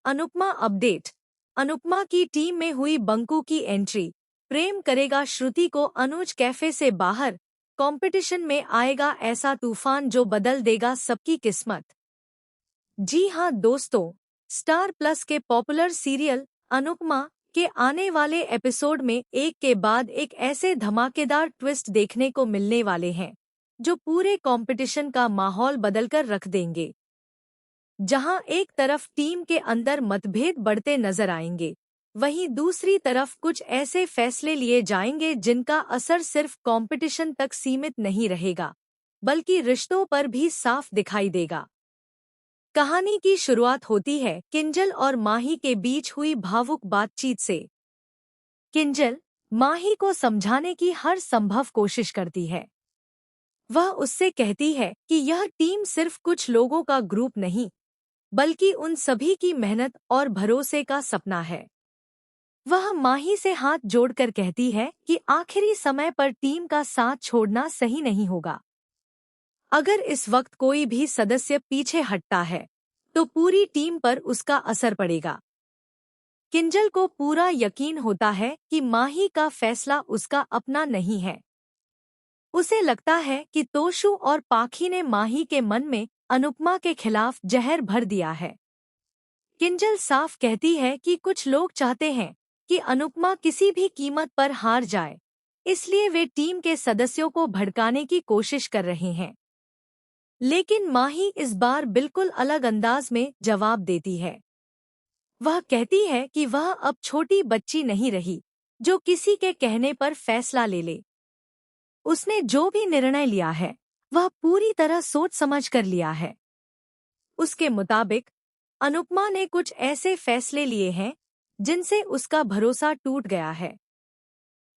Anupama update. Anupama की team में हुई बंकू की एंट्री। प्रेम करेगा श्रुति को अनुज कैफे से बाहर। कंपटीशन में आएगा ऐसा तूफान जो बदल देगा सबकी किस्मत। जी हां दोस्तों, स्टार प्लस के पॉपुलर सीरियल अनुपमा के आने वाले एपिसोड में एक के बाद एक ऐसे धमाकेदार ट्विस्ट देखने को मिलने वाले हैं जो पूरे कंपटीशन का माहौल बदलकर रख देंगे। जहां एक तरफ टीम के अंदर मतभेद बढ़ते नजर आएंगे, वहीं दूसरी तरफ कुछ ऐसे फैसले लिए जाएंगे जिनका असर सिर्फ कंपटीशन तक सीमित नहीं रहेगा, बल्कि रिश्तों पर भी साफ दिखाई देगा। कहानी की शुरुआत होती है किंजल और माही के बीच हुई भावुक बातचीत से। किंजल माही को समझाने की हर संभव कोशिश करती है। वह उससे कहती है कि यह टीम सिर्फ कुछ लोगों का ग्रुप नहीं, बल्कि उन सभी की मेहनत और भरोसे का सपना है। वह माही से हाथ जोड़कर कहती है कि आखिरी समय पर टीम का साथ छोड़ना सही नहीं होगा। अगर इस वक्त कोई भी सदस्य पीछे हटता है, तो पूरी टीम पर उसका असर पड़ेगा। किंजल को पूरा यकीन होता है कि माही का फैसला उसका अपना नहीं है। उसे लगता है कि तोशु और पाखी ने माही के मन में अनुपमा के खिलाफ जहर भर दिया है। किंजल साफ कहती है कि कुछ लोग चाहते हैं कि अनुपमा किसी भी कीमत पर हार जाए, इसलिए वे टीम के सदस्यों को भड़काने की कोशिश कर रहे हैं। लेकिन माही इस बार बिल्कुल अलग अंदाज में जवाब देती है। वह कहती है कि वह अब छोटी बच्ची नहीं रही जो किसी के कहने पर फैसला ले ले। उसने जो भी निर्णय लिया है वह पूरी तरह सोच समझ कर लिया है। उसके मुताबिक अनुपमा ने कुछ ऐसे फैसले लिए हैं जिनसे उसका भरोसा टूट गया है,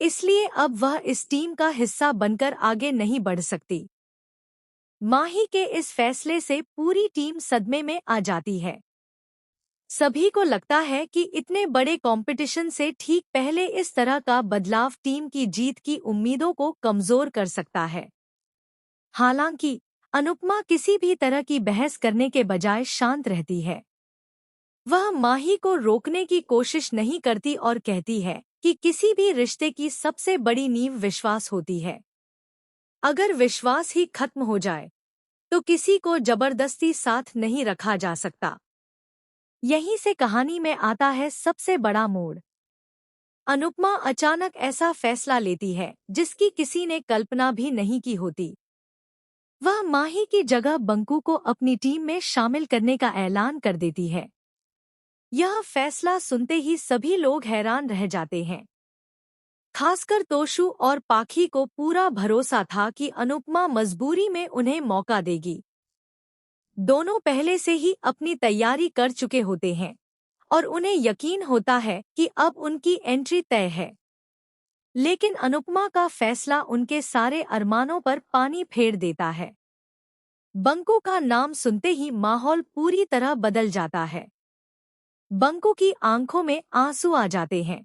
इसलिए अब वह इस टीम का हिस्सा बनकर आगे नहीं बढ़ सकती। माही के इस फैसले से पूरी टीम सदमे में आ जाती है। सभी को लगता है कि इतने बड़े कंपटीशन से ठीक पहले इस तरह का बदलाव टीम की जीत की उम्मीदों को कमजोर कर सकता है। हालांकि अनुपमा किसी भी तरह की बहस करने के बजाय शांत रहती है। वह माही को रोकने की कोशिश नहीं करती और कहती है कि किसी भी रिश्ते की सबसे बड़ी नींव विश्वास होती है। अगर विश्वास ही खत्म हो जाए, तो किसी को जबरदस्ती साथ नहीं रखा जा सकता। यहीं से कहानी में आता है सबसे बड़ा मोड़। अनुपमा अचानक ऐसा फैसला लेती है जिसकी किसी ने कल्पना भी नहीं की होती। वह माही की जगह बंकू को अपनी टीम में शामिल करने का ऐलान कर देती है। यह फैसला सुनते ही सभी लोग हैरान रह जाते हैं। खासकर तोशु और पाखी को पूरा भरोसा था कि अनुपमा मजबूरी में उन्हें मौका देगी। दोनों पहले से ही अपनी तैयारी कर चुके होते हैं और उन्हें यकीन होता है कि अब उनकी एंट्री तय है। लेकिन अनुपमा का फैसला उनके सारे अरमानों पर पानी फेर देता है। बंकू का नाम सुनते ही माहौल पूरी तरह बदल जाता है। बंकू की आंखों में आंसू आ जाते हैं।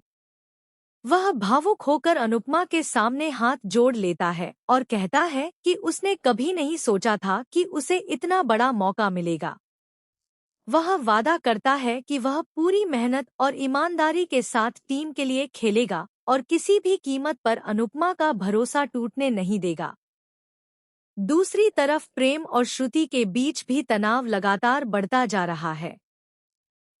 वह भावुक होकर अनुपमा के सामने हाथ जोड़ लेता है और कहता है कि उसने कभी नहीं सोचा था कि उसे इतना बड़ा मौका मिलेगा। वह वादा करता है कि वह पूरी मेहनत और ईमानदारी के साथ टीम के लिए खेलेगा और किसी भी कीमत पर अनुपमा का भरोसा टूटने नहीं देगा। दूसरी तरफ प्रेम और श्रुति के बीच भी तनाव लगातार बढ़ता जा रहा है।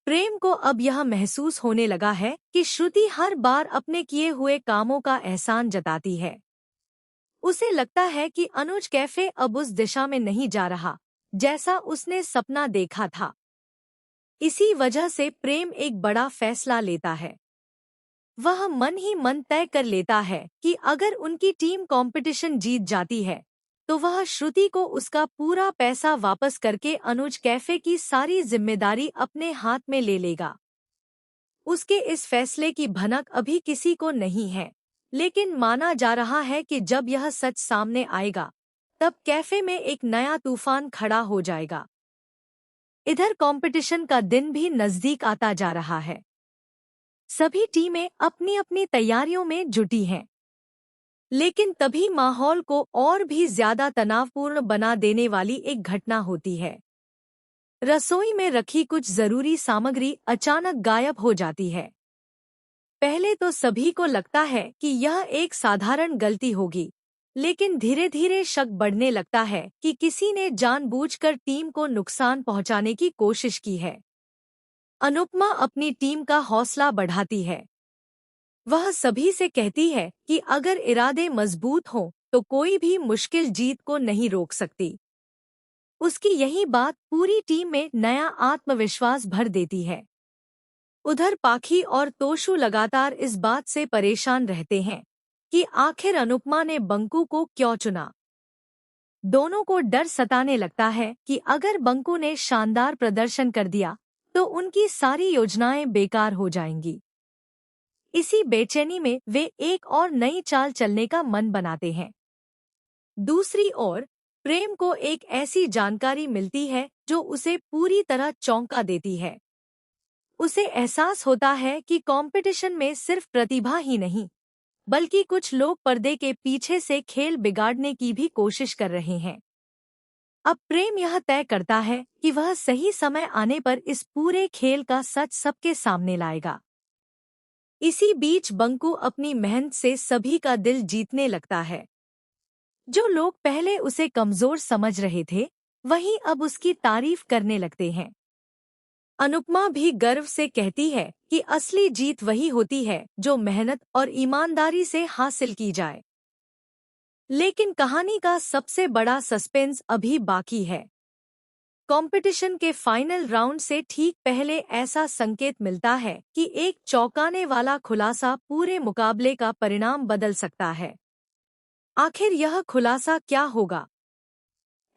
प्रेम को अब यह महसूस होने लगा है कि श्रुति हर बार अपने किए हुए कामों का एहसान जताती है। उसे लगता है कि अनुज कैफे अब उस दिशा में नहीं जा रहा जैसा उसने सपना देखा था। इसी वजह से प्रेम एक बड़ा फैसला लेता है। वह मन ही मन तय कर लेता है कि अगर उनकी टीम कंपटीशन जीत जाती है, तो वह श्रुति को उसका पूरा पैसा वापस करके अनुज कैफे की सारी जिम्मेदारी अपने हाथ में ले लेगा। उसके इस फैसले की भनक अभी किसी को नहीं है, लेकिन माना जा रहा है कि जब यह सच सामने आएगा, तब कैफे में एक नया तूफान खड़ा हो जाएगा। इधर कंपटीशन का दिन भी नजदीक आता जा रहा है। सभी टीमें अपनी अपनी तैयारियों में जुटी हैं। लेकिन तभी माहौल को और भी ज्यादा तनावपूर्ण बना देने वाली एक घटना होती है। रसोई में रखी कुछ जरूरी सामग्री अचानक गायब हो जाती है। पहले तो सभी को लगता है कि यह एक साधारण गलती होगी, लेकिन धीरे धीरे शक बढ़ने लगता है कि किसी ने जानबूझकर टीम को नुकसान पहुंचाने की कोशिश की है। अनुपमा अपनी टीम का हौसला बढ़ाती है। वह सभी से कहती है कि अगर इरादे मजबूत हों तो कोई भी मुश्किल जीत को नहीं रोक सकती। उसकी यही बात पूरी टीम में नया आत्मविश्वास भर देती है। उधर पाखी और तोशु लगातार इस बात से परेशान रहते हैं कि आखिर अनुपमा ने बंकू को क्यों चुना। दोनों को डर सताने लगता है कि अगर बंकू ने शानदार प्रदर्शन कर दिया तो उनकी सारी योजनाएं बेकार हो जाएंगी। इसी बेचैनी में वे एक और नई चाल चलने का मन बनाते हैं। दूसरी ओर प्रेम को एक ऐसी जानकारी मिलती है जो उसे पूरी तरह चौंका देती है। उसे एहसास होता है कि कंपटीशन में सिर्फ प्रतिभा ही नहीं, बल्कि कुछ लोग पर्दे के पीछे से खेल बिगाड़ने की भी कोशिश कर रहे हैं। अब प्रेम यह तय करता है कि वह सही समय आने पर इस पूरे खेल का सच सबके सामने लाएगा। इसी बीच बंकू अपनी मेहनत से सभी का दिल जीतने लगता है। जो लोग पहले उसे कमजोर समझ रहे थे, वही अब उसकी तारीफ करने लगते हैं। अनुपमा भी गर्व से कहती है कि असली जीत वही होती है जो मेहनत और ईमानदारी से हासिल की जाए। लेकिन कहानी का सबसे बड़ा सस्पेंस अभी बाकी है। कंपटीशन के फाइनल राउंड से ठीक पहले ऐसा संकेत मिलता है कि एक चौंकाने वाला खुलासा पूरे मुकाबले का परिणाम बदल सकता है। आखिर यह खुलासा क्या होगा?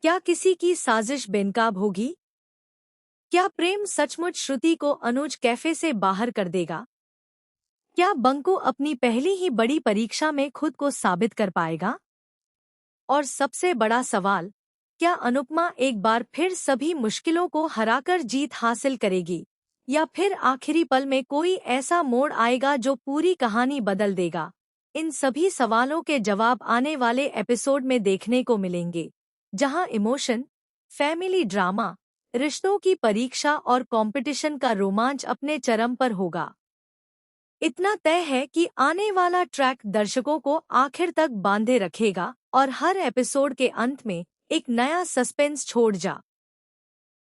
क्या किसी की साजिश बेनकाब होगी? क्या प्रेम सचमुच श्रुति को अनुज कैफे से बाहर कर देगा? क्या बंकू अपनी पहली ही बड़ी परीक्षा में खुद को साबित कर पाएगा? और सबसे बड़ा सवाल, क्या अनुपमा एक बार फिर सभी मुश्किलों को हराकर जीत हासिल करेगी, या फिर आखिरी पल में कोई ऐसा मोड़ आएगा जो पूरी कहानी बदल देगा? इन सभी सवालों के जवाब आने वाले एपिसोड में देखने को मिलेंगे, जहां इमोशन, फैमिली ड्रामा, रिश्तों की परीक्षा और कंपटीशन का रोमांच अपने चरम पर होगा। इतना तय है कि आने वाला ट्रैक दर्शकों को आखिर तक बांधे रखेगा और हर एपिसोड के अंत में एक नया सस्पेंस छोड़ जा